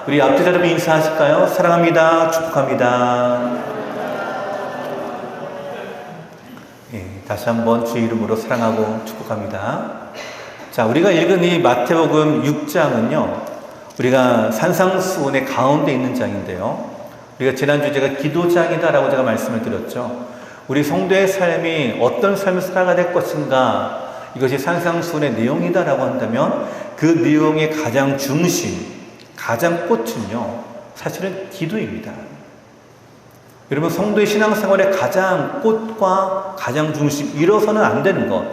우리 앞뒤 여러분 인사하실까요? 사랑합니다. 축복합니다. 다시 한번 주의 이름으로 사랑하고 축복합니다. 자, 우리가 읽은 이 마태복음 6장은요, 우리가 산상수훈의 가운데 있는 장인데요. 우리가 지난 주제가 기도장이다라고 제가 말씀을 드렸죠. 우리 성도의 삶이 어떤 삶을 살아가야 될 것인가, 이것이 산상수훈의 내용이다라고 한다면 그 내용의 가장 중심, 가장 꽃은요, 사실은 기도입니다. 여러분, 성도의 신앙생활의 가장 꽃과 가장 중심, 잃어서는 안 되는 것,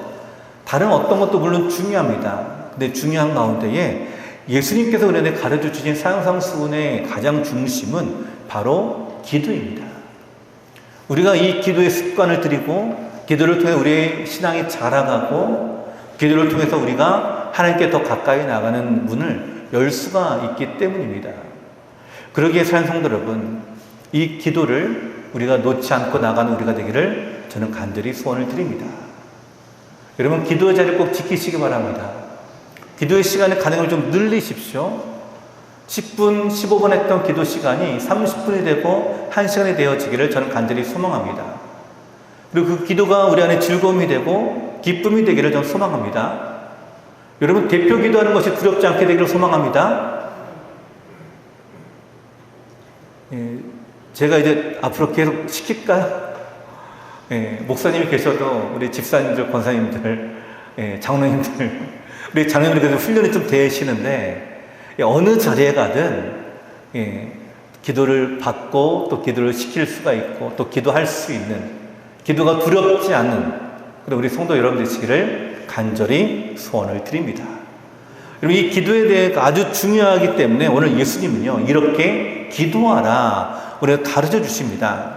다른 어떤 것도 물론 중요합니다. 근데 중요한 가운데에 예수님께서 우리에게 가르쳐 주신 산상수훈의 가장 중심은 바로 기도입니다. 우리가 이 기도의 습관을 들이고 기도를 통해 우리의 신앙이 자라가고 기도를 통해서 우리가 하나님께 더 가까이 나가는 문을 열 수가 있기 때문입니다. 그러기에 사랑하는 성도 여러분, 이 기도를 우리가 놓지 않고 나가는 우리가 되기를 저는 간절히 소원을 드립니다. 여러분, 기도의 자리를 꼭 지키시기 바랍니다. 기도의 시간을 가능하면 좀 늘리십시오. 10분, 15분 했던 기도 시간이 30분이 되고 1시간이 되어지기를 저는 간절히 소망합니다. 그리고 그 기도가 우리 안에 즐거움이 되고 기쁨이 되기를 저는 소망합니다. 여러분, 대표 기도하는 것이 두렵지 않게 되기를 소망합니다. 제가 이제 앞으로 계속 시킬까요? 목사님이 계셔도 우리 집사님들, 권사님들, 장로님들, 우리 장로님들 그래도 훈련이 좀 되시는데, 어느 자리에 가든 기도를 받고 또 기도를 시킬 수가 있고 또 기도할 수 있는, 기도가 두렵지 않는 그런 우리 성도 여러분 되시기를 간절히 소원을 드립니다. 여러분, 이 기도에 대해 아주 중요하기 때문에 오늘 예수님은요, 이렇게 기도하라 우리가 가르쳐 주십니다.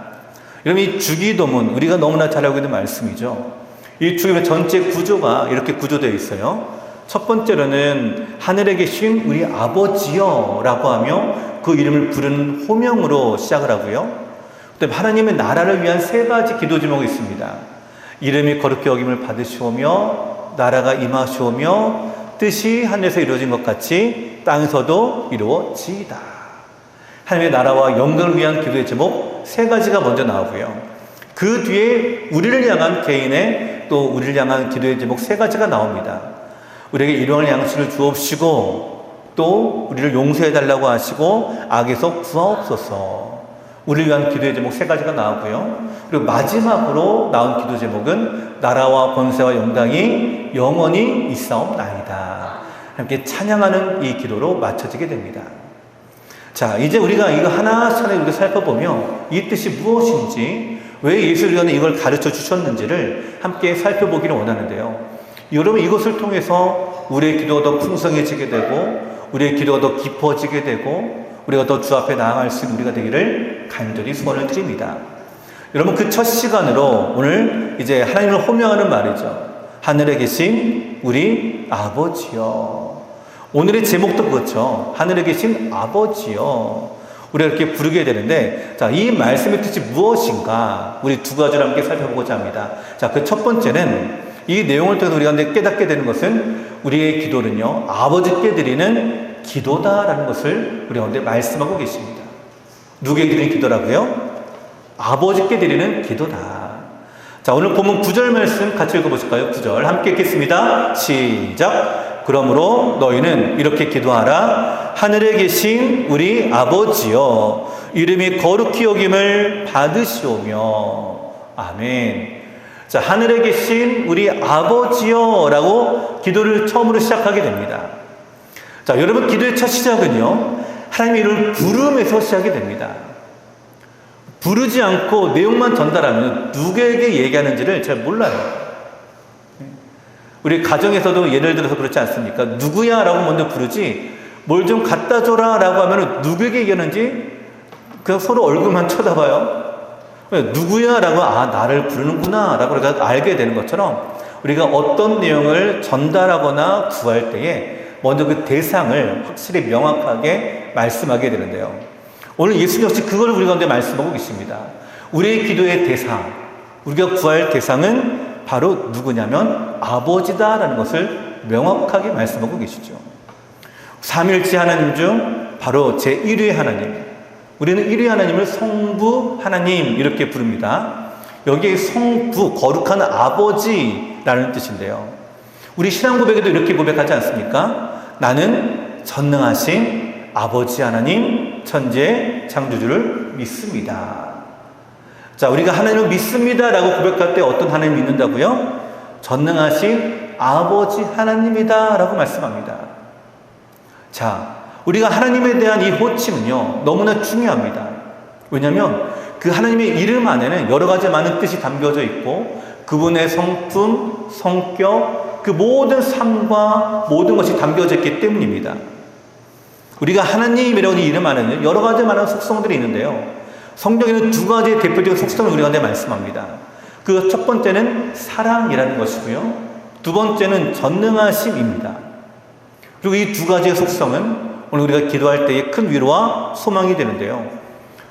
여러분, 이 주기도문, 우리가 너무나 잘 알고 있는 말씀이죠. 이 주기도문 전체 구조가 이렇게 구조되어 있어요. 첫 번째로는 하늘에 계신 우리 아버지여 라고 하며 그 이름을 부르는 호명으로 시작을 하고요. 그다음에 하나님의 나라를 위한 세 가지 기도 제목이 있습니다. 이름이 거룩히 여김을 받으시오며 나라가 임하시오며 뜻이 하늘에서 이루어진 것 같이 땅에서도 이루어지이다. 하나님의 나라와 영광을 위한 기도의 제목 세 가지가 먼저 나오고요. 그 뒤에 우리를 향한 개인의 또 우리를 향한 기도의 제목 세 가지가 나옵니다. 우리에게 일용할 양식을 주옵시고 또 우리를 용서해달라고 하시고 악에서 구하옵소서. 우리를 위한 기도의 제목 세 가지가 나오고요. 그리고 마지막으로 나온 기도 제목은 나라와 권세와 영광이 영원히 있사옵나이다. 함께 찬양하는 이 기도로 맞춰지게 됩니다. 자, 이제 우리가 이거 하나하나 우리가 살펴보며 이 뜻이 무엇인지, 왜 예수님은 이걸 가르쳐 주셨는지를 함께 살펴보기를 원하는데요. 여러분, 이것을 통해서 우리의 기도가 더 풍성해지게 되고 우리의 기도가 더 깊어지게 되고 우리가 더 주 앞에 나아갈 수 있는 우리가 되기를 간절히 소원을 드립니다. 여러분, 그 첫 시간으로 오늘 이제 하나님을 호명하는 말이죠. 하늘에 계신 우리 아버지여. 오늘의 제목도 그렇죠. 하늘에 계신 아버지여. 우리가 이렇게 부르게 되는데, 자, 이 말씀의 뜻이 무엇인가? 우리 두 가지를 함께 살펴보고자 합니다. 자, 그 첫 번째는 이 내용을 통해서 우리가 깨닫게 되는 것은 우리의 기도는요, 아버지께 드리는 기도다라는 것을 우리 가운데 말씀하고 계십니다. 누구에게 드리는 기도라고요? 아버지께 드리는 기도다. 자, 오늘 본문 9절 말씀 같이 읽어보실까요? 9절 함께 읽겠습니다. 시작. 그러므로 너희는 이렇게 기도하라. 하늘에 계신 우리 아버지여, 이름이 거룩히 여김을 받으시오며. 아멘. 자, 하늘에 계신 우리 아버지여 라고 기도를 처음으로 시작하게 됩니다. 자, 여러분, 기도의 첫 시작은요, 하나님의 이름을 부름에서 시작이 됩니다. 부르지 않고 내용만 전달하면 누구에게 얘기하는지를 잘 몰라요. 우리 가정에서도 예를 들어서 그렇지 않습니까? 누구야 라고 먼저 부르지, 뭘 좀 갖다 줘라 라고 하면 누구에게 얘기하는지 그냥 서로 얼굴만 쳐다봐요. 누구야 라고, 아, 나를 부르는구나 라고 우리가 알게 되는 것처럼 우리가 어떤 내용을 전달하거나 구할 때에 먼저 그 대상을 확실히 명확하게 말씀하게 되는데요. 오늘 예수님 역시 그걸 우리 가운데 말씀하고 계십니다. 우리의 기도의 대상, 우리가 구할 대상은 바로 누구냐면 아버지다라는 것을 명확하게 말씀하고 계시죠. 삼일째 하나님 중 바로 제1위 하나님. 우리는 1위 하나님을 성부 하나님 이렇게 부릅니다. 여기에 성부, 거룩한 아버지라는 뜻인데요. 우리 신앙 고백에도 이렇게 고백하지 않습니까? 나는 전능하신 아버지 하나님, 천재 창조주를 믿습니다. 자, 우리가 하나님을 믿습니다 라고 고백할 때 어떤 하나님 믿는다고요? 전능하신 아버지 하나님이다 라고 말씀합니다. 자, 우리가 하나님에 대한 이 호칭은요, 너무나 중요합니다. 왜냐하면 그 하나님의 이름 안에는 여러 가지 많은 뜻이 담겨져 있고, 그분의 성품, 성격, 그 모든 삶과 모든 것이 담겨져 있기 때문입니다. 우리가 하나님이라는 이름 안에는 여러 가지 많은 속성들이 있는데요. 성경에는 두 가지의 대표적인 속성을 우리가 말씀합니다. 그 첫 번째는 사랑이라는 것이고요. 두 번째는 전능하심입니다. 그리고 이 두 가지의 속성은 오늘 우리가 기도할 때에 큰 위로와 소망이 되는데요.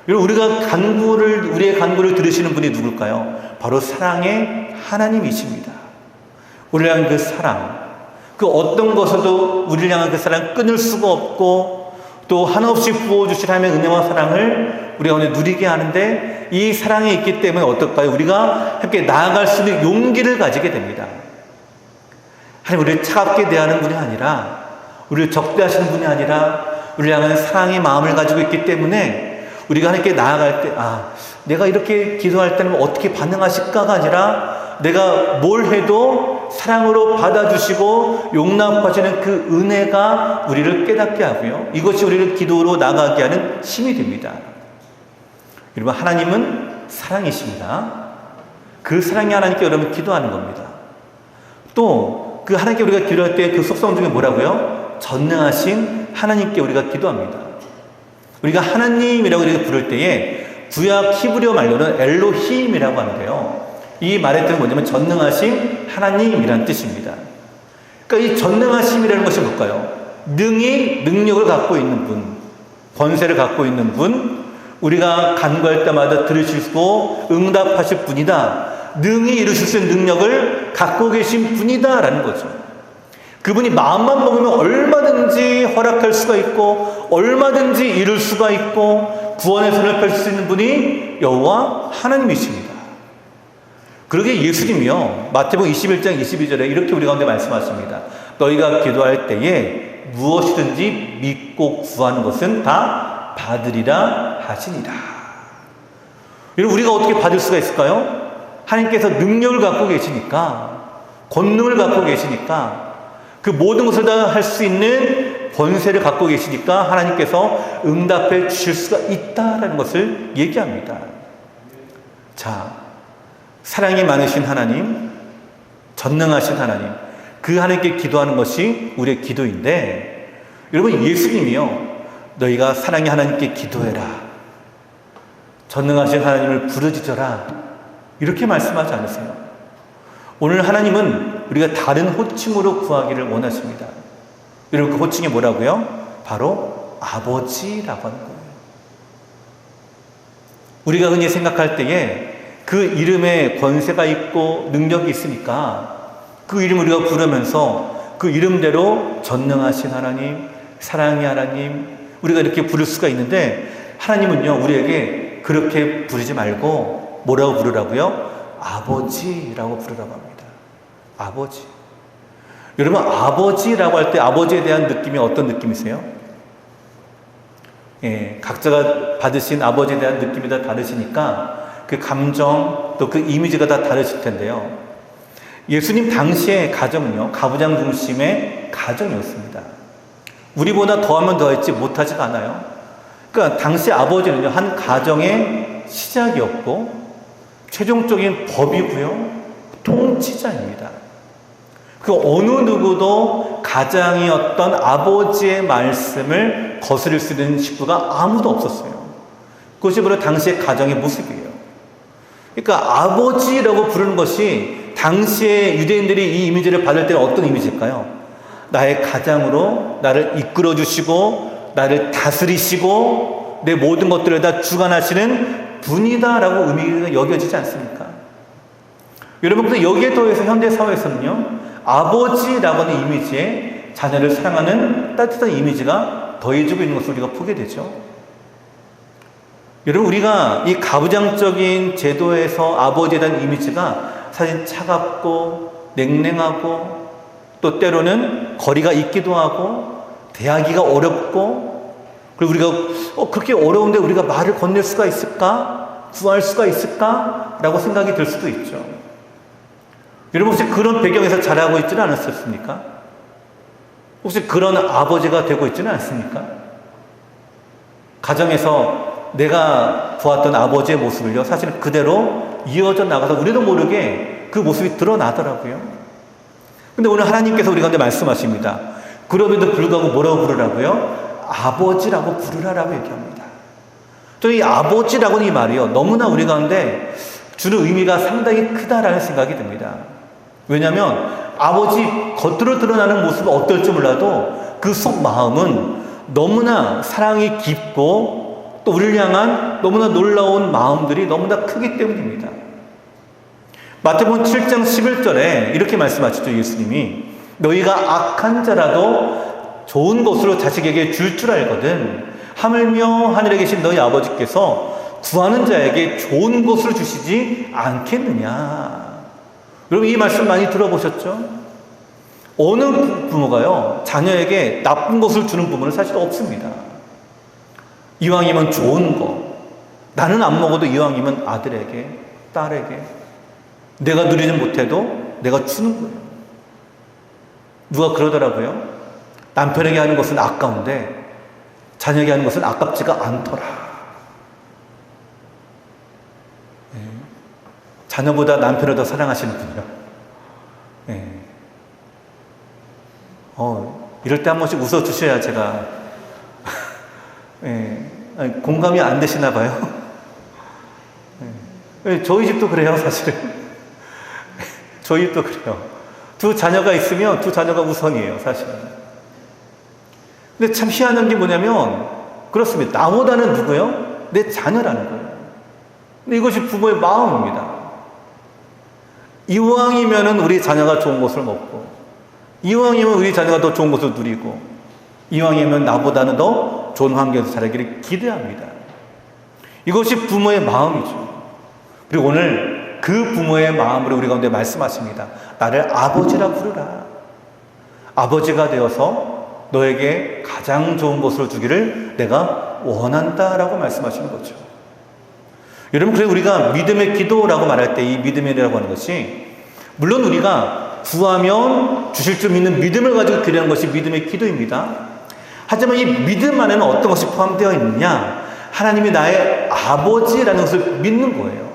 여러분, 우리의 간구를 들으시는 분이 누굴까요? 바로 사랑의 하나님이십니다. 우리를 향한 그 사랑, 그 어떤 것에도 우리를 향한 그 사랑 끊을 수가 없고, 또 한없이 부어주실 하나님의 은혜와 사랑을 우리가 오늘 누리게 하는데, 이 사랑이 있기 때문에 어떨까요? 우리가 함께 나아갈 수 있는 용기를 가지게 됩니다. 하나님 우리를 차갑게 대하는 분이 아니라, 우리를 적대하시는 분이 아니라 우리를 향한 사랑의 마음을 가지고 있기 때문에 우리가 하나님께 나아갈 때, 내가 이렇게 기도할 때는 어떻게 반응하실까가 아니라 내가 뭘 해도 사랑으로 받아주시고 용납하시는 그 은혜가 우리를 깨닫게 하고요. 이것이 우리를 기도로 나가게 하는 힘이 됩니다. 여러분, 하나님은 사랑이십니다. 그 사랑이 하나님께 여러분 기도하는 겁니다. 또 그 하나님께 우리가 기도할 때 그 속성 중에 뭐라고요? 전능하신 하나님께 우리가 기도합니다. 우리가 하나님이라고 이렇게 부를 때에 구약 히브리어 말로는 엘로힘이라고 하는데요. 이 말의 뜻은 뭐냐면 전능하신 하나님이라는 뜻입니다. 그러니까 이 전능하심이라는 것이 뭘까요? 능력을 갖고 있는 분, 권세를 갖고 있는 분, 우리가 간구할 때마다 들으시고 응답하실 분이다. 능히 이루실 수 있는 능력을 갖고 계신 분이다 라는 거죠. 그분이 마음만 먹으면 얼마든지 허락할 수가 있고 얼마든지 이룰 수가 있고 구원의 손을 펼 수 있는 분이 여호와 하나님이십니다. 그러게 예수님이요, 마태복음 21장 22절에 이렇게 우리 가운데 말씀하십니다. 너희가 기도할 때에 무엇이든지 믿고 구하는 것은 다 받으리라 하시니라. 여러분, 우리가 어떻게 받을 수가 있을까요? 하나님께서 능력을 갖고 계시니까, 권능을 갖고 계시니까, 그 모든 것을 다 할 수 있는 권세를 갖고 계시니까 하나님께서 응답해 주실 수가 있다라는 것을 얘기합니다. 자, 사랑이 많으신 하나님, 전능하신 하나님, 그 하나님께 기도하는 것이 우리의 기도인데, 여러분, 예수님이요, 너희가 사랑의 하나님께 기도해라, 전능하신 하나님을 부르짖어라, 이렇게 말씀하지 않으세요? 오늘 하나님은 우리가 다른 호칭으로 구하기를 원하십니다. 여러분, 그 호칭이 뭐라고요? 바로 아버지라고 하는 거예요. 우리가 흔히 생각할 때에 그 이름에 권세가 있고 능력이 있으니까 그 이름을 우리가 부르면서 그 이름대로 전능하신 하나님, 사랑의 하나님, 우리가 이렇게 부를 수가 있는데, 하나님은요, 우리에게 그렇게 부르지 말고 뭐라고 부르라고요? 아버지라고 부르라고 합니다. 아버지. 여러분, 아버지라고 할 때 아버지에 대한 느낌이 어떤 느낌이세요? 각자가 받으신 아버지에 대한 느낌이 다 다르시니까 그 감정, 또 그 이미지가 다 다르실 텐데요. 예수님 당시의 가정은요, 가부장 중심의 가정이었습니다. 우리보다 더하면 더했지 못하지가 않아요. 그러니까 당시 아버지는요, 한 가정의 시작이었고 최종적인 법이고요, 통치자입니다. 그 어느 누구도 가장이 어떤 아버지의 말씀을 거스릴 수 있는 식구가 아무도 없었어요. 그것이 바로 당시의 가정의 모습이에요. 그러니까 아버지라고 부르는 것이 당시에 유대인들이 이 이미지를 받을 때는 어떤 이미지일까요? 나의 가장으로 나를 이끌어 주시고 나를 다스리시고 내 모든 것들을 다 주관하시는 분이다라고 의미가 여겨지지 않습니까? 여러분, 근데 여기에 더해서 현대 사회에서는요, 아버지라고 하는 이미지에 자녀를 사랑하는 따뜻한 이미지가 더해주고 있는 것을 우리가 보게 되죠. 여러분, 우리가 이 가부장적인 제도에서 아버지에 대한 이미지가 사실 차갑고 냉랭하고 또 때로는 거리가 있기도 하고 대하기가 어렵고, 그리고 우리가 그렇게 어려운데 우리가 말을 건넬 수가 있을까? 구할 수가 있을까? 라고 생각이 들 수도 있죠. 여러분, 혹시 그런 배경에서 자라고 있지는 않았습니까? 혹시 그런 아버지가 되고 있지는 않습니까? 가정에서 내가 보았던 아버지의 모습을요, 사실 그대로 이어져 나가서 우리도 모르게 그 모습이 드러나더라고요. 근데 오늘 하나님께서 우리 가운데 말씀하십니다. 그럼에도 불구하고 뭐라고 부르라고요? 아버지라고 부르라라고 얘기합니다. 또 이 아버지라고는 이 말이요, 너무나 우리 가운데 주는 의미가 상당히 크다라는 생각이 듭니다. 왜냐하면 아버지 겉으로 드러나는 모습은 어떨지 몰라도 그 속 마음은 너무나 사랑이 깊고 또 우리를 향한 너무나 놀라운 마음들이 너무나 크기 때문입니다. 마태복음 7장 11절에 이렇게 말씀하시죠. 예수님이 너희가 악한 자라도 좋은 것으로 자식에게 줄 줄 알거든 하물며 하늘에 계신 너희 아버지께서 구하는 자에게 좋은 것을 주시지 않겠느냐. 여러분, 이 말씀 많이 들어보셨죠? 어느 부모가요, 자녀에게 나쁜 것을 주는 부모는 사실 없습니다. 이왕이면 좋은 거, 나는 안 먹어도 이왕이면 아들에게, 딸에게, 내가 누리지 못해도 내가 주는 거예요. 누가 그러더라고요. 남편에게 하는 것은 아까운데 자녀에게 하는 것은 아깝지가 않더라. 네. 자녀보다 남편을 더 사랑하시는 분이요. 네. 이럴 때 한 번씩 웃어주셔야 제가 네. 공감이 안 되시나 봐요. 네. 저희 집도 그래요, 사실은. 저희 집도 그래요. 두 자녀가 있으면 두 자녀가 우선이에요, 사실은. 근데 참 희한한 게 뭐냐면 그렇습니다. 나보다는 누구요? 내 자녀라는 거예요. 근데 이것이 부모의 마음입니다. 이왕이면은 우리 자녀가 좋은 것을 먹고, 이왕이면 우리 자녀가 더 좋은 것을 누리고, 이왕이면 나보다는 더 좋은 환경에서 자라기를 기대합니다. 이것이 부모의 마음이죠. 그리고 오늘 그 부모의 마음으로 우리 가운데 말씀하십니다. 나를 아버지라 부르라. 아버지가 되어서 너에게 가장 좋은 것을 주기를 내가 원한다라고 말씀하시는 거죠. 여러분, 그래서 우리가 믿음의 기도라고 말할 때 이 믿음이라고 하는 것이, 물론 우리가 구하면 주실 줄 믿는 믿음을 가지고 기도하는 것이 믿음의 기도입니다. 하지만 이 믿음 안에는 어떤 것이 포함되어 있느냐? 하나님이 나의 아버지라는 것을 믿는 거예요.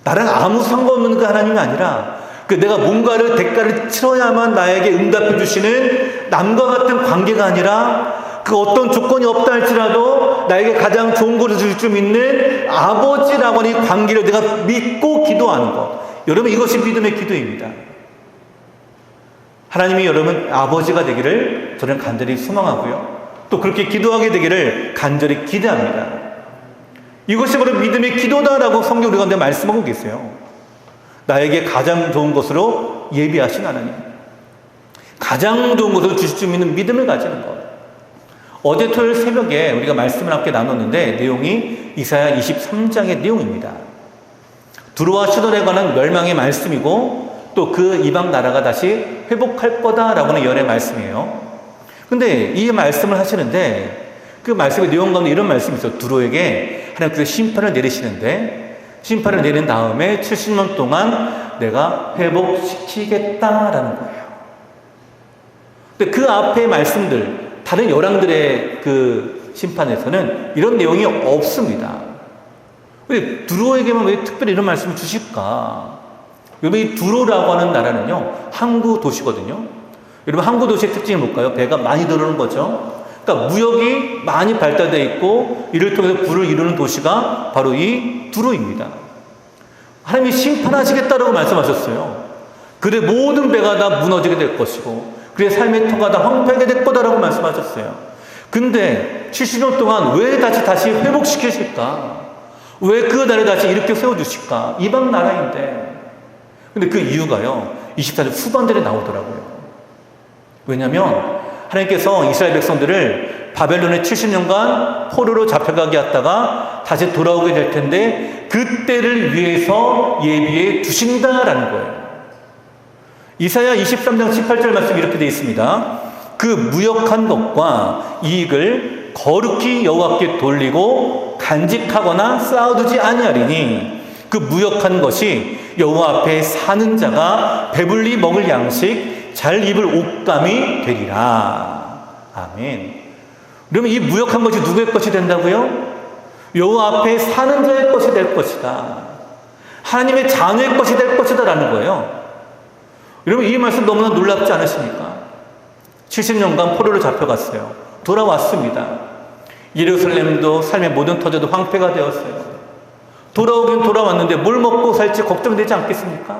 나랑 아무 상관없는 그 하나님이 아니라 내가 뭔가를 대가를 치러야만 나에게 응답해 주시는 남과 같은 관계가 아니라 그 어떤 조건이 없다 할지라도 나에게 가장 좋은 것을 줄 줄 믿는 아버지라고 하는 이 관계를 내가 믿고 기도하는 것. 여러분, 이것이 믿음의 기도입니다. 하나님이 여러분 아버지가 되기를 저는 간절히 소망하고요. 또 그렇게 기도하게 되기를 간절히 기대합니다. 이것이 바로 믿음의 기도다라고 성경 우리 가운데 말씀하고 계세요. 나에게 가장 좋은 것으로 예비하신 하나님, 가장 좋은 것을 주실 줄 믿는 믿음을 가지는 것. 어제 토요일 새벽에 우리가 말씀을 함께 나눴는데 내용이 이사야 23장의 내용입니다. 두로와 시돈에 관한 멸망의 말씀이고 또 그 이방 나라가 다시 회복할 거다라고 하는 열의 말씀이에요. 근데 이 말씀을 하시는데 그 말씀의 내용 가운데 이런 말씀이 있어요. 두로에게 하나님께서 심판을 내리시는데, 심판을 내린 다음에 70년 동안 내가 회복시키겠다라는 거예요. 근데 그 앞에 말씀들, 다른 열왕들의 그 심판에서는 이런 내용이 없습니다. 왜 두로에게만 왜 특별히 이런 말씀을 주실까? 여러분, 이 두로라고 하는 나라는요, 항구 도시거든요. 여러분, 항구 도시의 특징이 뭘까요? 배가 많이 들어오는 거죠. 그러니까 무역이 많이 발달되어 있고 이를 통해서 부를 이루는 도시가 바로 이 두로입니다. 하나님이 심판하시겠다라고 말씀하셨어요. 그의 모든 배가 다 무너지게 될 것이고 그의 삶의 터가 다 황폐하게 될 거다라고 말씀하셨어요. 근데 70년 동안 왜 다시 회복시키실까? 왜 그 나라를 다시 이렇게 세워주실까? 이방 나라인데. 근데 그 이유가요, 24절 후반절에 나오더라고요. 왜냐하면 하나님께서 이스라엘 백성들을 바벨론에 70년간 포로로 잡혀가게 했다가 다시 돌아오게 될 텐데 그때를 위해서 예비해 두신다라는 거예요. 이사야 23장 18절 말씀 이렇게 되어 있습니다. 그 무역한 것과 이익을 거룩히 여호와께 돌리고 간직하거나 쌓아두지 아니하리니 그 무역한 것이 여호와 앞에 사는 자가 배불리 먹을 양식 잘 입을 옷감이 되리라. 아멘. 그러면 이 무역한 것이 누구의 것이 된다고요? 여호와 앞에 사는 자의 것이 될 것이다. 하나님의 자녀의 것이 될 것이다 라는 거예요. 여러분 이 말씀 너무나 놀랍지 않으십니까? 70년간 포로로 잡혀갔어요. 돌아왔습니다. 예루살렘도 삶의 모든 터전도 황폐가 되었어요. 돌아오긴 돌아왔는데 뭘 먹고 살지 걱정되지 않겠습니까?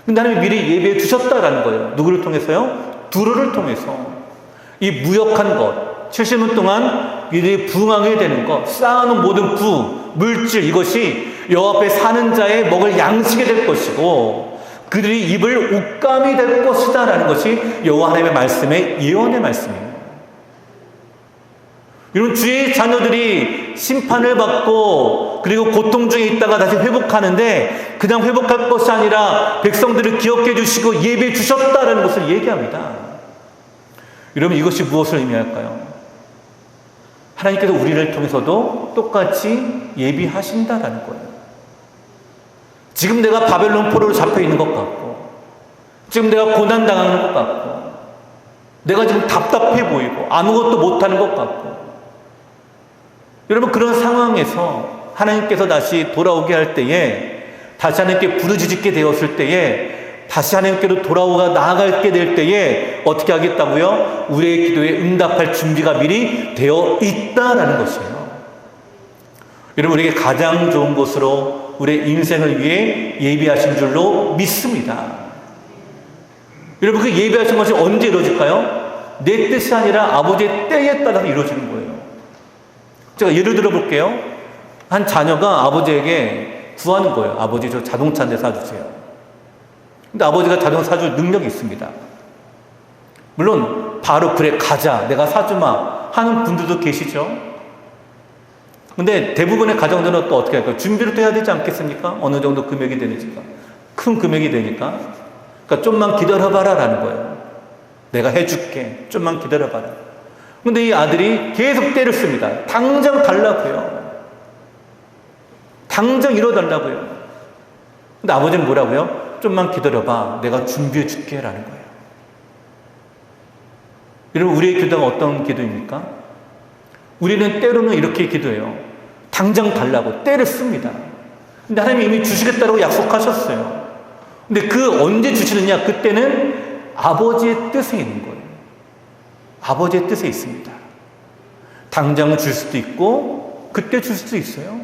근데 하나님이 미리 예비해 주셨다라는 거예요. 누구를 통해서요? 두루를 통해서. 이 무역한 것, 70년 동안 이들이 부흥하게 되는 것, 쌓아놓은 모든 물질 이것이 여호와 앞에 사는 자의 먹을 양식이 될 것이고 그들이 입을 옷감이 될 것이다 라는 것이 여호와 하나님의 말씀의 예언의 말씀이에요. 여러분 주의 자녀들이 심판을 받고 그리고 고통 중에 있다가 다시 회복하는데 그냥 회복할 것이 아니라 백성들을 기억해 주시고 예비해 주셨다라는 것을 얘기합니다. 여러분 이것이 무엇을 의미할까요? 하나님께서 우리를 통해서도 똑같이 예비하신다라는 거예요. 지금 내가 바벨론 포로로 잡혀 있는 것 같고 지금 내가 고난당하는 것 같고 내가 지금 답답해 보이고 아무것도 못하는 것 같고 여러분 그런 상황에서 하나님께서 다시 돌아오게 할 때에 다시 하나님께 부르짖게 되었을 때에 다시 하나님께로 돌아오가 나아가게 될 때에 어떻게 하겠다고요? 우리의 기도에 응답할 준비가 미리 되어 있다라는 것이에요. 여러분 우리에게 가장 좋은 곳으로 우리의 인생을 위해 예비하신 줄로 믿습니다. 여러분 그 예비하신 것이 언제 이루어질까요? 내 뜻이 아니라 아버지의 때에 따라서 이루어지는 거예요. 제가 예를 들어 볼게요. 한 자녀가 아버지에게 구하는 거예요. 아버지 저 자동차 한 대 사주세요. 근데 아버지가 자동차 사줄 능력이 있습니다. 물론 바로 그래 가자 내가 사주마 하는 분들도 계시죠. 근데 대부분의 가정들은 또 어떻게 할까요? 준비를 또 해야 되지 않겠습니까? 어느 정도 금액이 되니까. 큰 금액이 되니까. 그러니까 좀만 기다려봐라 라는 거예요. 내가 해줄게. 좀만 기다려봐라. 근데 이 아들이 계속 때를 씁니다. 당장 달라고요. 당장 이뤄달라고요. 근데 아버지는 뭐라고요? 좀만 기다려봐. 내가 준비해 줄게 라는 거예요. 여러분 우리의 기도가 어떤 기도입니까? 우리는 때로는 이렇게 기도해요. 당장 달라고 때를 씁니다. 근데 하나님이 이미 주시겠다고 약속하셨어요. 근데 그 언제 주시느냐? 그때는 아버지의 뜻에 있는 거예요. 아버지의 뜻에 있습니다. 당장 줄 수도 있고 그때 줄 수도 있어요.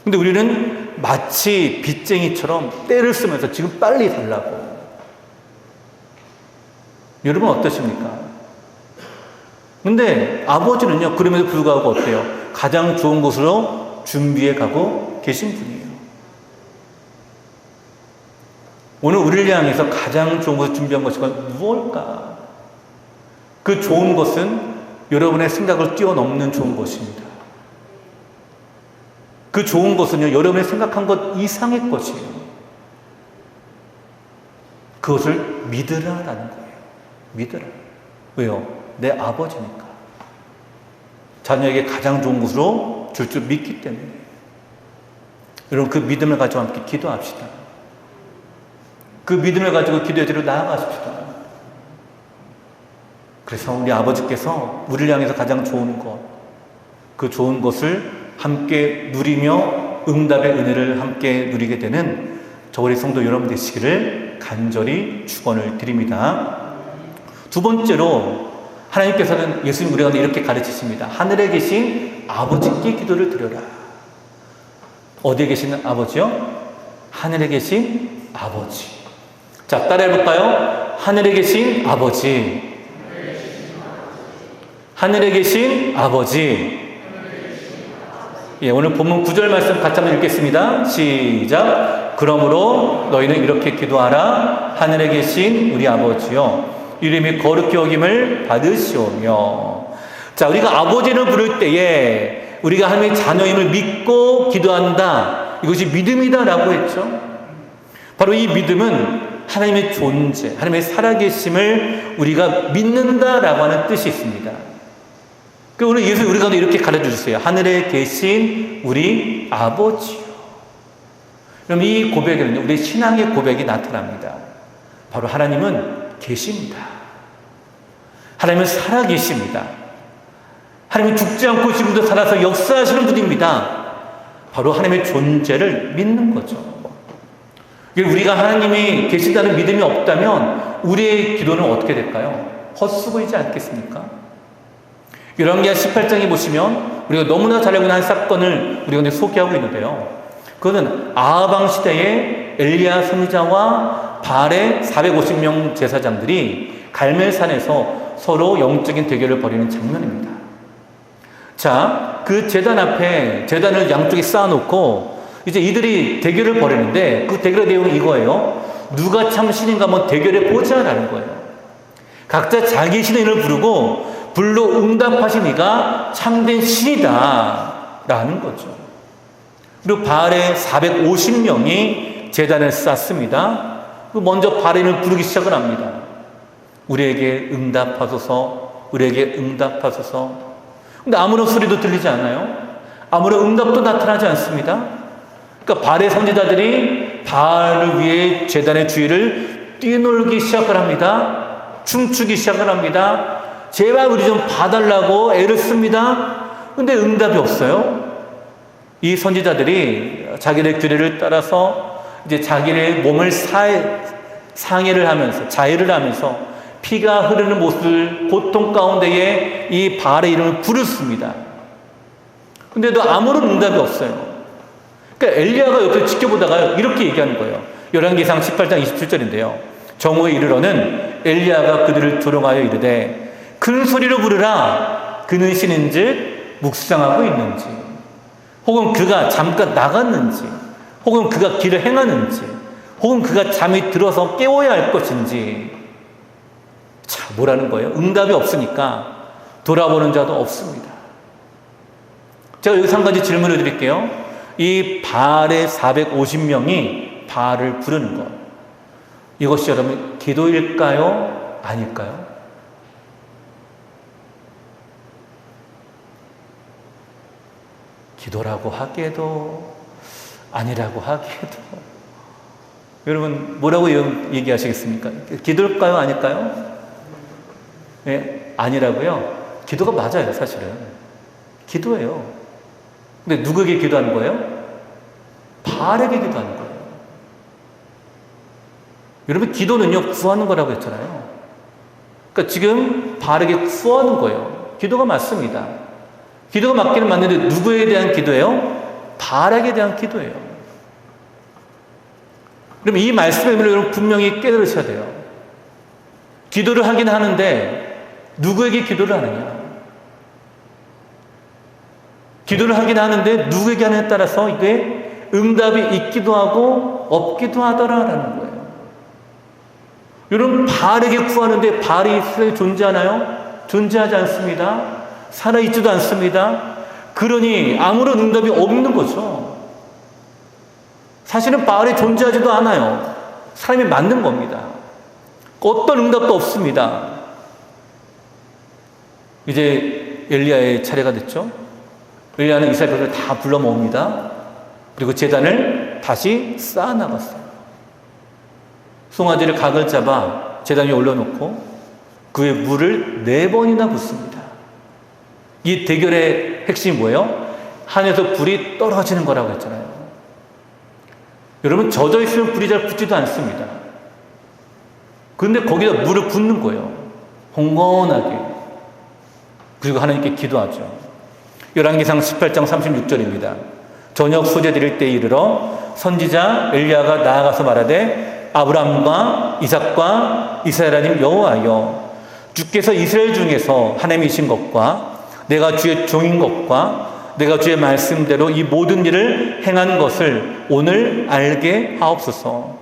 근데 우리는 마치 빚쟁이처럼 때를 쓰면서 지금 빨리 달라고. 여러분 어떠십니까? 근데 아버지는요 그럼에도 불구하고 어때요? 가장 좋은 곳으로 준비해 가고 계신 분이에요. 오늘 우리를 향해서 가장 좋은 것을 준비한 것이 무엇일까? 그 좋은 것은 여러분의 생각을 뛰어넘는 좋은 것입니다. 그 좋은 것은요 여러분이 생각한 것 이상의 것이에요. 그것을 믿으라라는 거예요. 믿으라. 왜요? 내 아버지니까. 자녀에게 가장 좋은 것으로 줄 줄 믿기 때문에. 여러분 그 믿음을 가지고 함께 기도합시다. 그 믿음을 가지고 기도의 뒤로 나아가십시다. 그래서 우리 아버지께서 우리를 향해서 가장 좋은 것, 그 좋은 것을 함께 누리며 응답의 은혜를 함께 누리게 되는 저 우리 성도 여러분 되시기를 간절히 축원을 드립니다. 두 번째로 하나님께서는 예수님 우리 가운데 이렇게 가르치십니다. 하늘에 계신 아버지께 기도를 드려라. 어디에 계시는 아버지요? 하늘에 계신 아버지. 자, 따라해볼까요? 하늘에 계신 아버지. 하늘에 계신 아버지. 예, 오늘 본문 9절 말씀 같이 한번 읽겠습니다. 시작. 그러므로 너희는 이렇게 기도하라. 하늘에 계신 우리 아버지요. 이름이 거룩히 여김을 받으시오며. 자, 우리가 아버지를 부를 때에 우리가 하나님의 자녀임을 믿고 기도한다. 이것이 믿음이다라고 했죠. 바로 이 믿음은 하나님의 존재, 하나님의 살아계심을 우리가 믿는다라고 하는 뜻이 있습니다. 그 오늘 예수 우리 가운데 이렇게 가르쳐 주세요. 하늘에 계신 우리 아버지요. 그럼 이 고백에는 우리 신앙의 고백이 나타납니다. 바로 하나님은 계십니다. 하나님은 살아계십니다. 하나님은 죽지 않고 지금도 살아서 역사하시는 분입니다. 바로 하나님의 존재를 믿는 거죠. 우리가 하나님이 계시다는 믿음이 없다면 우리의 기도는 어떻게 될까요? 헛수고이지 않겠습니까? 열왕기하 18장에 보시면 우리가 너무나 잘 알고 있는 한 사건을 우리가 소개하고 있는데요. 그거는 아하방 시대의 엘리야 선지자와 바알의 450명 제사장들이 갈멜산에서 서로 영적인 대결을 벌이는 장면입니다. 자, 그 제단 앞에 제단을 양쪽에 쌓아놓고 이제 이들이 대결을 벌이는데 그 대결의 내용이 이거예요. 누가 참 신인가 한번 대결해 보자라는 거예요. 각자 자기 신인을 부르고 불로 응답하신 이가 참된 신이다 라는 거죠. 그리고 바알의 450명이 제단을 쌓습니다. 먼저 바알을 부르기 시작을 합니다. 우리에게 응답하소서, 우리에게 응답하소서. 근데 아무런 소리도 들리지 않아요. 아무런 응답도 나타나지 않습니다. 그러니까 바알의 선지자들이 바알을 위해 제단의 주위를 뛰놀기 시작을 합니다. 춤추기 시작을 합니다. 제발 우리 좀 봐달라고 애를 씁니다. 근데 응답이 없어요. 이 선지자들이 자기의 규례를 따라서 이제 자기의 몸을 상해를 하면서 자해를 하면서 피가 흐르는 모습을 고통 가운데에 이 바알의 이름을 부르습니다. 근데도 아무런 응답이 없어요. 그러니까 엘리야가 옆에 지켜보다가 이렇게 얘기하는 거예요. 열왕기상 18장 27절인데요. 정오에 이르러는 엘리야가 그들을 조롱하여 이르되 큰 소리로 부르라. 그는 신인즉 묵상하고 있는지, 혹은 그가 잠깐 나갔는지, 혹은 그가 길을 행하는지, 혹은 그가 잠이 들어서 깨워야 할 것인지. 자, 뭐라는 거예요? 응답이 없으니까 돌아보는 자도 없습니다. 제가 여기서 한 가지 질문을 드릴게요. 이 바알의 450명이 바알을 부르는 것, 이것이 여러분 기도일까요? 아닐까요? 기도라고 하기에도 아니라고 하기에도 여러분 뭐라고 얘기하시겠습니까? 기도일까요? 아닐까요? 네, 아니라고요? 기도가 맞아요. 사실은 기도예요. 근데 누구에게 기도하는 거예요? 바알에게 기도하는 거예요. 여러분 기도는요 구하는 거라고 했잖아요. 그러니까 지금 바알에게 구하는 거예요. 기도가 맞습니다. 기도가 맞기는 맞는데 누구에 대한 기도예요? 바알에게 대한 기도예요. 그럼 이 말씀의 의미를 여러분 분명히 깨달으셔야 돼요. 기도를 하긴 하는데 누구에게 기도를 하느냐? 기도를 하긴 하는데 누구에게 하느냐에 따라서 이게 응답이 있기도 하고 없기도 하더라라는 거예요. 여러분 바알에게 구하는데 바알이 이스라엘에 존재하나요? 존재하지 않습니다. 살아있지도 않습니다. 그러니 아무런 응답이 없는 거죠. 사실은 바알이 존재하지도 않아요. 사람이 만든 겁니다. 어떤 응답도 없습니다. 이제 엘리야의 차례가 됐죠. 엘리야는 이스라엘 백성을 다 불러 모읍니다. 그리고 제단을 다시 쌓아나갔어요. 송아지를 각을 잡아 제단 위에 올려놓고 그 위에 물을 4번이나 붓습니다. 이 대결의 핵심이 뭐예요? 하늘에서 불이 떨어지는 거라고 했잖아요. 여러분 젖어 있으면 불이 잘 붙지도 않습니다. 그런데 거기다 물을 붓는 거예요. 홍건하게. 그리고 하나님께 기도하죠. 열왕기상 18장 36절입니다. 저녁 소재 드릴 때에 이르러 선지자 엘리야가 나아가서 말하되 아브라함과 이삭과 이스라엘 하나님 여호와여, 주께서 이스라엘 중에서 하나님이신 것과 내가 주의 종인 것과 내가 주의 말씀대로 이 모든 일을 행한 것을 오늘 알게 하옵소서.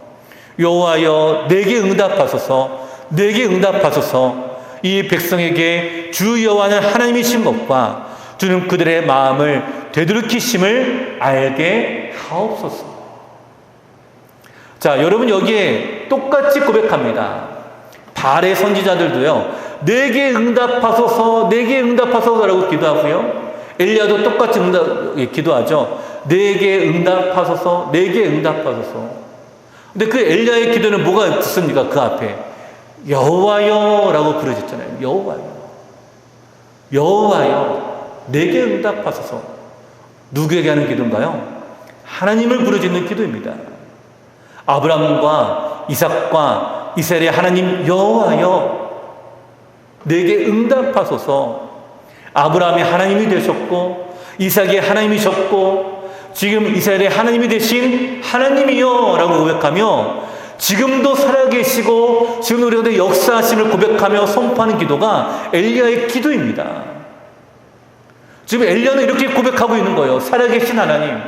여호와여, 내게 응답하소서. 내게 응답하소서. 이 백성에게 주 여호와는 하나님이신 것과 주는 그들의 마음을 되돌이키심을 알게 하옵소서. 자, 여러분 여기에 똑같이 고백합니다. 바알의 선지자들도요, 내게 응답하소서, 내게 응답하소서라고 기도하고요, 엘리야도 똑같이 기도하죠. 내게 응답하소서, 내게 응답하소서. 근데 그 엘리야의 기도는 뭐가 붙습니까? 그 앞에 여호와여 라고 부르셨잖아요. 여호와여, 여호와여, 내게 응답하소서. 누구에게 하는 기도인가요? 하나님을 부르짖는 기도입니다. 아브라함과 이삭과 이스라엘의 하나님 여호와여, 내게 응답하소서. 아브라함이 하나님이 되셨고 이삭이 하나님이셨고 지금 이스라엘의 하나님이 되신 하나님이여 라고 고백하며 지금도 살아계시고 지금 우리 가운데 역사하심을 고백하며 선포하는 기도가 엘리야의 기도입니다. 지금 엘리야는 이렇게 고백하고 있는 거예요. 살아계신 하나님,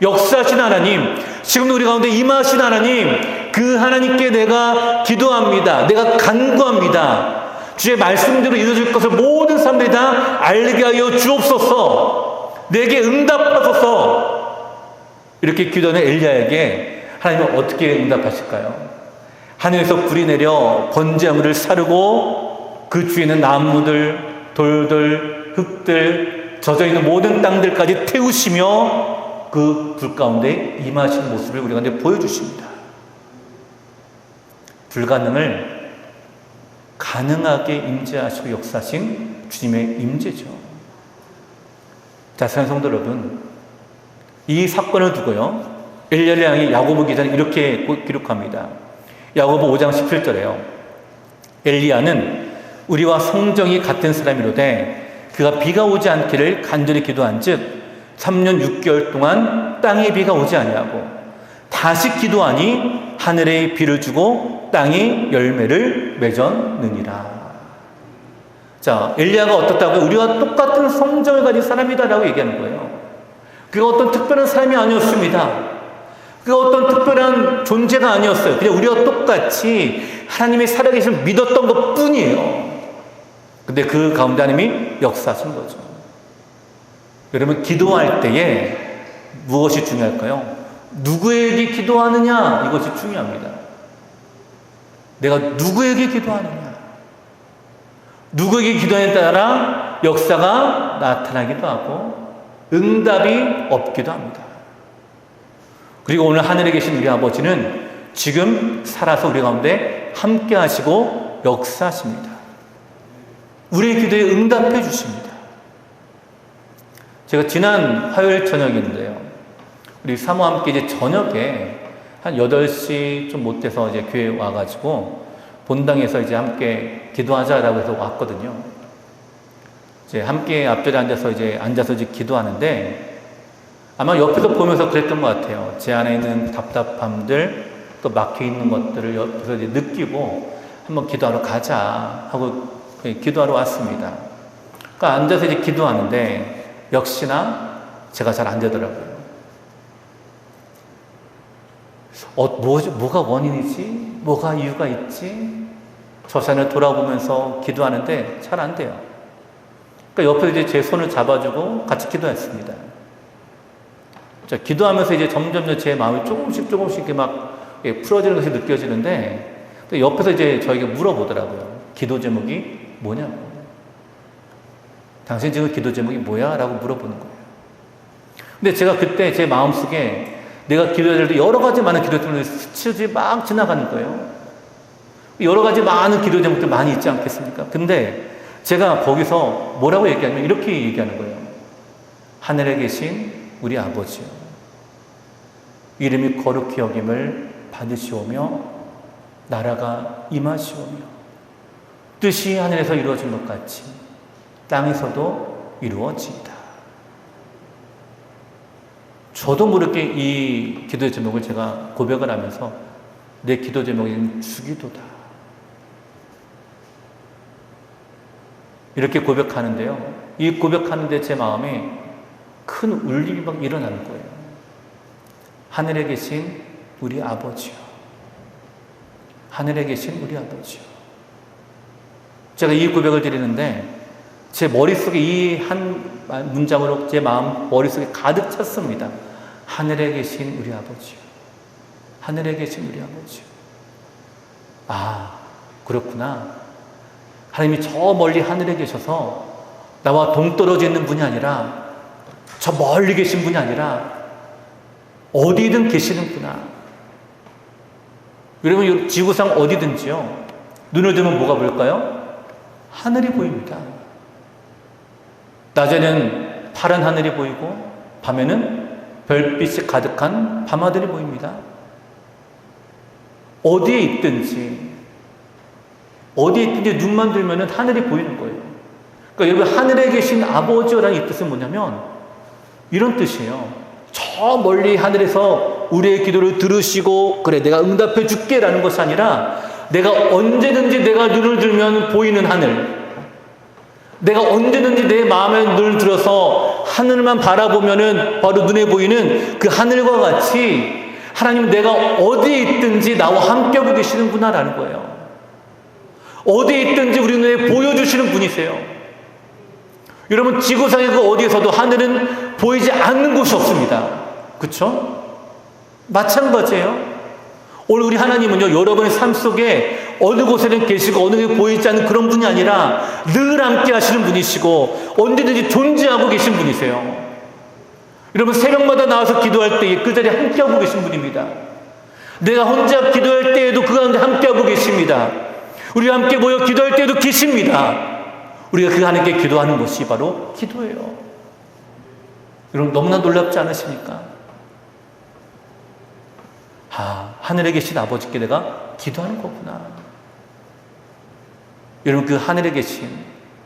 역사하신 하나님, 지금 우리 가운데 임하신 하나님, 그 하나님께 내가 기도합니다. 내가 간구합니다. 주의 말씀대로 이루어질 것을 모든 사람들이 다 알게 하여 주옵소서. 내게 응답하소서. 이렇게 기도하는 엘리야에게 하나님은 어떻게 응답하실까요? 하늘에서 불이 내려 번제물을 사르고 그 주위에는 나무들, 돌들, 흙들, 젖어있는 모든 땅들까지 태우시며 그 불 가운데 임하신 모습을 우리 가운데 보여주십니다. 불가능을 가능하게 임재하시고 역사하신 주님의 임재죠. 자, 사랑하는 성도 여러분, 이 사건을 두고요, 엘리야를 향해 야고보 기자는 이렇게 기록합니다. 야고보 5장 17절에요. 엘리야는 우리와 성정이 같은 사람이로되 그가 비가 오지 않기를 간절히 기도한즉 3년 6개월 동안 땅에 비가 오지 아니하고 다시 기도하니 하늘에 비를 주고 땅이 열매를 맺었느니라. 자, 엘리야가 어떻다고요? 우리와 똑같은 성정을 가진 사람이다라고 얘기하는 거예요. 그가 어떤 특별한 사람이 아니었습니다. 그가 어떤 특별한 존재가 아니었어요. 그냥 우리와 똑같이 하나님의 살아계심을 믿었던 것 뿐이에요. 근데 그 가운데 하나님이 역사하신 거죠. 여러분, 기도할 때에 무엇이 중요할까요? 누구에게 기도하느냐, 이것이 중요합니다. 내가 누구에게 기도하느냐, 누구에게 기도에 따라 역사가 나타나기도 하고 응답이 없기도 합니다. 그리고 오늘 하늘에 계신 우리 아버지는 지금 살아서 우리 가운데 함께 하시고 역사하십니다. 우리의 기도에 응답해 주십니다. 제가 지난 화요일 저녁인데요, 우리 사모와 함께 이제 저녁에 한 8시 좀 못 돼서 이제 교회 와가지고 본당에서 이제 함께 기도하자라고 해서 왔거든요. 이제 함께 앞자리에 앉아서 이제 기도하는데 아마 옆에서 보면서 그랬던 것 같아요. 제 안에 있는 답답함들, 또 막혀 있는 것들을 옆에서 이제 느끼고 한번 기도하러 가자 하고 기도하러 왔습니다. 그러니까 앉아서 이제 기도하는데 역시나 제가 잘 안 되더라고요. 뭐가 원인이지? 뭐가 이유가 있지? 저 자신을 돌아보면서 기도하는데 잘 안 돼요. 그러니까 옆에서 이제 제 손을 잡아주고 같이 기도했습니다. 자, 기도하면서 이제 점점 제 마음이 조금씩 이렇게 막 풀어지는 것이 느껴지는데, 옆에서 이제 저에게 물어보더라고요. 기도 제목이 뭐냐고. 당신 지금 기도 제목이 뭐야? 라고 물어보는 거예요. 근데 제가 그때 제 마음속에 내가 기도해야 될 때 여러 가지 많은 기도 제목들이 스치듯이 막 지나가는 거예요. 여러 가지 많은 기도 제목들 많이 있지 않겠습니까? 근데 제가 거기서 뭐라고 얘기하냐면 이렇게 얘기하는 거예요. 하늘에 계신 우리 아버지요, 이름이 거룩히 여김을 받으시오며 나라가 임하시오며 뜻이 하늘에서 이루어진 것 같이 땅에서도 이루어지이다. 저도 모르게 이 기도 제목을 제가 고백을 하면서 내 기도 제목은 주기도다, 이렇게 고백하는데요, 이 고백하는데 제 마음에 큰 울림이 막 일어나는 거예요. 하늘에 계신 우리 아버지요, 하늘에 계신 우리 아버지요, 제가 이 고백을 드리는데 제 머릿속에 이 한 문장으로 제 마음 머릿속에 가득 찼습니다. 하늘에 계신 우리 아버지요. 하늘에 계신 우리 아버지요. 아, 그렇구나. 하나님이 저 멀리 하늘에 계셔서 나와 동떨어져 있는 분이 아니라 저 멀리 계신 분이 아니라 어디든 계시는구나. 여러분 지구상 어디든지요. 눈을 들면 뭐가 보일까요? 하늘이 보입니다. 낮에는 파란 하늘이 보이고 밤에는 별빛이 가득한 밤하늘이 보입니다. 어디에 있든지 눈만 들면 하늘이 보이는 거예요. 그러니까 여러분 하늘에 계신 아버지라는 이 뜻은 뭐냐면 이런 뜻이에요. 저 멀리 하늘에서 우리의 기도를 들으시고 그래 내가 응답해 줄게 라는 것이 아니라 내가 언제든지 내가 눈을 들면 보이는 하늘, 내가 언제든지 내 마음에 눈을 들어서 하늘만 바라보면은 바로 눈에 보이는 그 하늘과 같이 하나님은 내가 어디에 있든지 나와 함께하고 계시는구나 라는 거예요. 어디에 있든지 우리 눈에 보여주시는 분이세요. 여러분 지구상의 그 어디에서도 하늘은 보이지 않는 곳이 없습니다. 그렇죠? 마찬가지예요. 오늘 우리 하나님은요 여러분의 삶 속에 어느 곳에는 계시고 어느 곳에 보이지 않는 그런 분이 아니라 늘 함께 하시는 분이시고 언제든지 존재하고 계신 분이세요. 여러분 새벽마다 나와서 기도할 때에 그 자리에 함께하고 계신 분입니다. 내가 혼자 기도할 때에도 그 가운데 함께하고 계십니다. 우리와 함께 모여 기도할 때에도 계십니다. 우리가 그 하나님께 기도하는 것이 바로 기도예요. 여러분 너무나 놀랍지 않으십니까? 하늘에 계신 아버지께 내가 기도하는 거구나. 여러분 그 하늘에 계신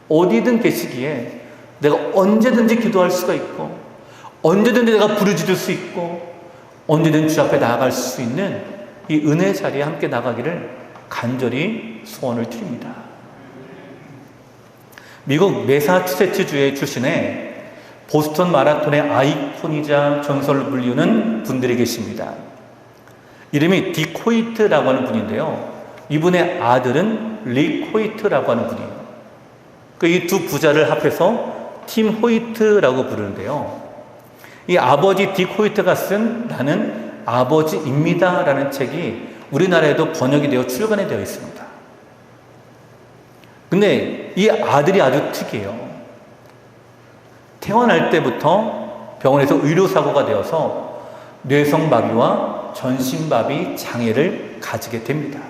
어디든 계시기에 내가 언제든지 기도할 수가 있고 언제든지 내가 부르짖을 수 있고 언제든지 주 앞에 나아갈 수 있는 이 은혜의 자리에 함께 나가기를 간절히 소원을 드립니다. 미국 매사추세츠주의 출신의 보스턴 마라톤의 아이콘이자 전설로 불리우는 분들이 계십니다. 이름이 딕 호이트라고 하는 분인데요. 이분의 아들은 릭 호이트라고 하는 분이에요. 이 두 부자를 합해서 팀 호이트라고 부르는데요. 이 아버지 딕 호이트가 쓴 나는 아버지입니다 라는 책이 우리나라에도 번역이 되어 출간이 되어 있습니다. 근데 이 아들이 아주 특이해요. 태어날 때부터 병원에서 의료사고가 되어서 뇌성마비와 전신마비 장애를 가지게 됩니다.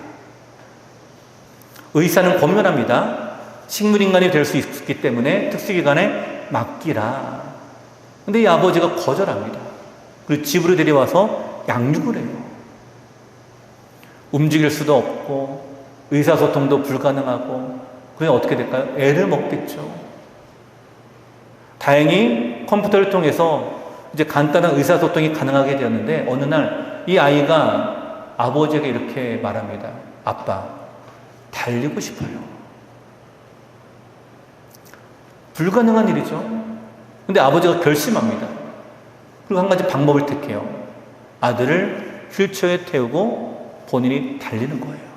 의사는 권면합니다. 식물인간이 될 수 있기 때문에 특수기관에 맡기라. 근데 이 아버지가 거절합니다. 그리고 집으로 데려와서 양육을 해요. 움직일 수도 없고 의사소통도 불가능하고 그냥 어떻게 될까요? 애를 먹겠죠. 다행히 컴퓨터를 통해서 이제 간단한 의사소통이 가능하게 되었는데 어느 날 이 아이가 아버지에게 이렇게 말합니다. 아빠, 달리고 싶어요. 불가능한 일이죠. 근데 아버지가 결심합니다. 그리고 한 가지 방법을 택해요. 아들을 휠체어에 태우고 본인이 달리는 거예요.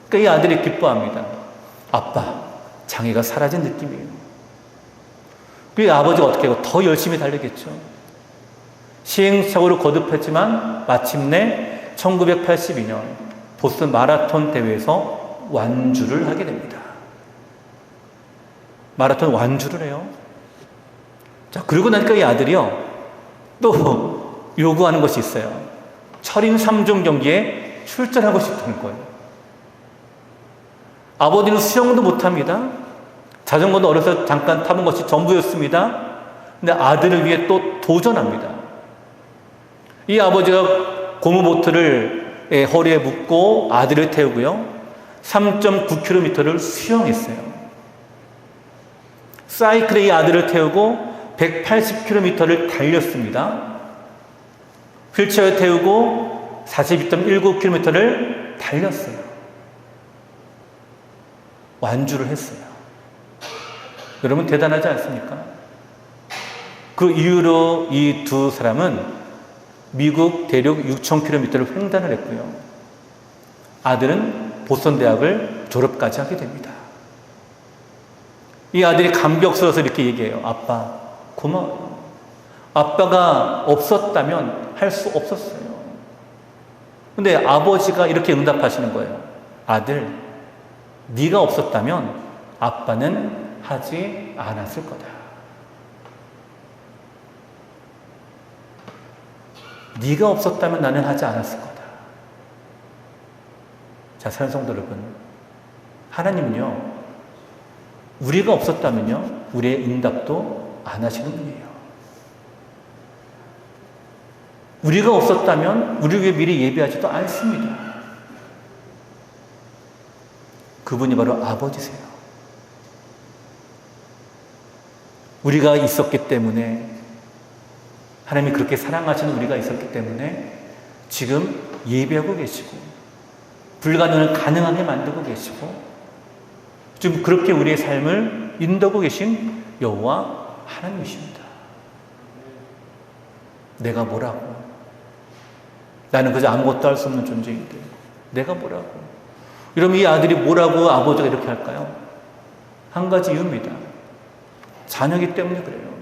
그러니까 이 아들이 기뻐합니다. 아빠, 장애가 사라진 느낌이에요. 그리고 아버지가 어떻게 하고 더 열심히 달리겠죠. 시행착오를 거듭했지만 마침내 1982년 보스턴 마라톤 대회에서 완주를 하게 됩니다. 마라톤 완주를 해요. 자, 그러고 나니까 이 아들이요 또 요구하는 것이 있어요. 철인 3종 경기에 출전하고 싶다는 거예요. 아버지는 수영도 못합니다. 자전거도 어려서 잠깐 타본 것이 전부였습니다. 근데 아들을 위해 또 도전합니다. 이 아버지가 고무보트를 허리에 묶고 아들을 태우고요. 3.9km를 수영했어요. 사이클에 이 아들을 태우고 180km를 달렸습니다. 휠체어에 태우고 42.19km를 달렸어요. 완주를 했어요. 여러분 대단하지 않습니까? 그 이후로 이 두 사람은 미국 대륙 6,000km를 횡단을 했고요. 아들은 보스턴 대학을 졸업까지 하게 됩니다. 이 아들이 감격스러워서 이렇게 얘기해요. 아빠, 고마워요. 아빠가 없었다면 할 수 없었어요. 근데 아버지가 이렇게 응답하시는 거예요. 아들, 네가 없었다면 아빠는 하지 않았을 거다. 네가 없었다면 나는 하지 않았을 거다. 자, 사랑하는 성도 여러분, 하나님은요, 우리가 없었다면요, 우리의 응답도 안 하시는 분이에요. 우리가 없었다면 우리 위해 미리 예비하지도 않습니다. 그분이 바로 아버지세요. 우리가 있었기 때문에, 하나님이 그렇게 사랑하시는 우리가 있었기 때문에 지금 예비하고 계시고 불가능을 가능하게 만들고 계시고 지금 그렇게 우리의 삶을 인도하고 계신 여호와 하나님이십니다. 내가 뭐라고? 나는 그저 아무것도 할 수 없는 존재인데 내가 뭐라고? 이러면 이 아들이 뭐라고 아버지가 이렇게 할까요? 한 가지 이유입니다. 자녀이기 때문에 그래요.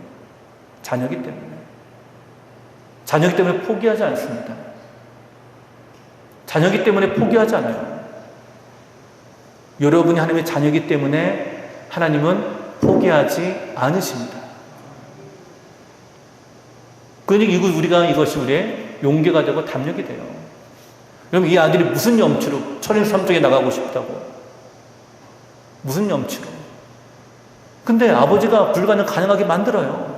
자녀이기 때문에. 자녀이기 때문에 포기하지 않습니다. 자녀이기 때문에 포기하지 않아요. 여러분이 하나님의 자녀이기 때문에 하나님은 포기하지 않으십니다. 그러니까 이것이 우리의 용기가 되고 담력이 돼요. 그럼 이 아들이 무슨 염치로 철인 3쪽에 나가고 싶다고? 무슨 염치로? 근데 아버지가 불가능 가능하게 만들어요.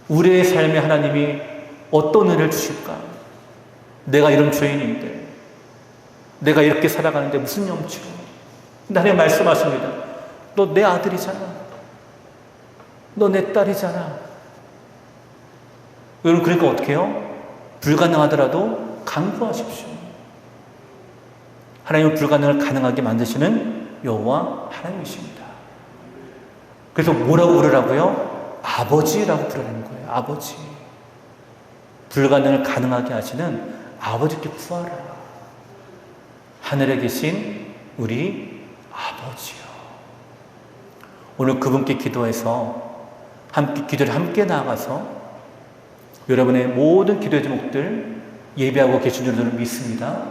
우리의 삶에 하나님이 어떤 은혜를 주실까? 내가 이런 죄인인데, 내가 이렇게 살아가는데 무슨 염치로? 근데 하나님 말씀하십니다. 너 내 아들이잖아. 너 내 딸이잖아. 여러분, 그러니까 어떻게 해요? 불가능하더라도 강구하십시오. 하나님은 불가능을 가능하게 만드시는 여호와 하나님이십니다. 그래서 뭐라고 부르라고요? 아버지라고 부르는 거예요. 아버지. 불가능을 가능하게 하시는 아버지께 구하라. 하늘에 계신 우리 아버지요. 오늘 그분께 기도해서 기도를 함께 나아가서 여러분의 모든 기도의 제목들 예배하고 계신 줄을 믿습니다.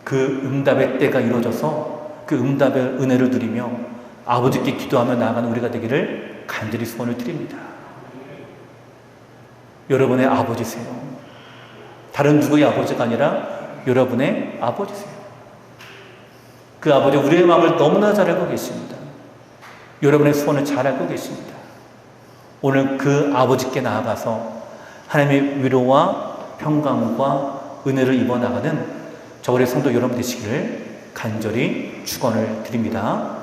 그 응답의 때가 이루어져서 그 응답의 은혜를 누리며 아버지께 기도하며 나아가는 우리가 되기를 간절히 소원을 드립니다. 여러분의 아버지세요. 다른 누구의 아버지가 아니라 여러분의 아버지세요. 그 아버지 우리의 마음을 너무나 잘 알고 계십니다. 여러분의 소원을 잘 알고 계십니다. 오늘 그 아버지께 나아가서 하나님의 위로와 평강과 은혜를 입어나가는 저번의 성도 여러분 되시기를 간절히 축원을 드립니다.